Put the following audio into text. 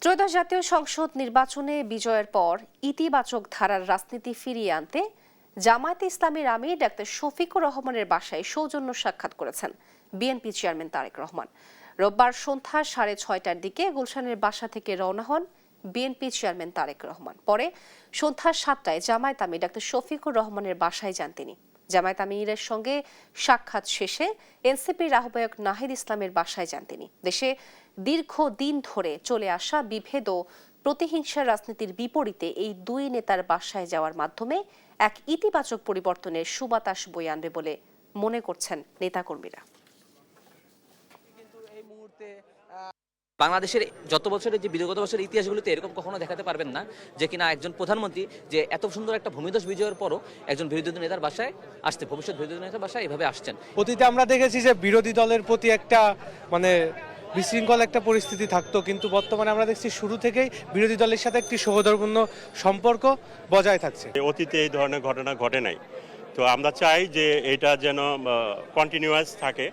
ত্রয়োদশ জাতীয় সংসদ নির্বাচনে বিজয়ের পর ইতিবাচক ধারার রাজনীতি ফিরিয়ে আনতে জামায়াতে ইসলামীর আমির ডাক্তার শফিকুর রহমানের বাসায় সৌজন্য সাক্ষাৎ করেছেন বিএনপি চেয়ারম্যান তারেক রহমান। রোববার সন্ধ্যা 6:30টার দিকে গুলশানের বাসা থেকে রওনা হন বিএনপি চেয়ারম্যান তারেক রহমান। পরে সন্ধ্যা 7টায় জামায়াত আমির ডাক্তার শফিকুর রহমানের বাসায় যান তিনি। জামায়াত আমিরের সঙ্গে সাক্ষাৎ শেষে এনসিপির আহ্বায়ক নাহিদ ইসলামের বাসায় যান তিনি। দেশে দীর্ঘদিন ধরে চলে আসা বিভেদ ও প্রতিহিংসার রাজনীতির বিপরীতে এই দুই নেতার বাসায় যাওয়ার মাধ্যমে এক ইতিবাচক পরিবর্তনের সুবাতাস বয়ে আনবে বলে মনে করছেন নেতাকর্মীরা। বাংলাদেশের যত বছরের যে বিগত বছরের ইতিহাসগুলিতে এরকম কখনো দেখাতে পারবেন না যে কিনা একজন প্রধানমন্ত্রী যে এত সুন্দর একটা ভূমিধস বিজয়ের পরও একজন বিরোধী দল নেতার বাসায় আসতে, ভবিষ্যৎ বিরোধী দল নেতার বাসায় এভাবে আসছেন। অতীতে আমরা দেখেছি যে বিরোধী দলের প্রতি একটা বিশৃঙ্খল একটা পরিস্থিতি থাকতো, কিন্তু বর্তমানে আমরা দেখছি শুরু থেকেই বিরোধী দলের সাথে একটি সৌহার্দ্যপূর্ণ সম্পর্ক বজায় থাকছে। অতীতে এই ধরনের ঘটনা ঘটে নাই, তো আমরা চাই যে এটা যেন কন্টিনিউয়াস থাকে।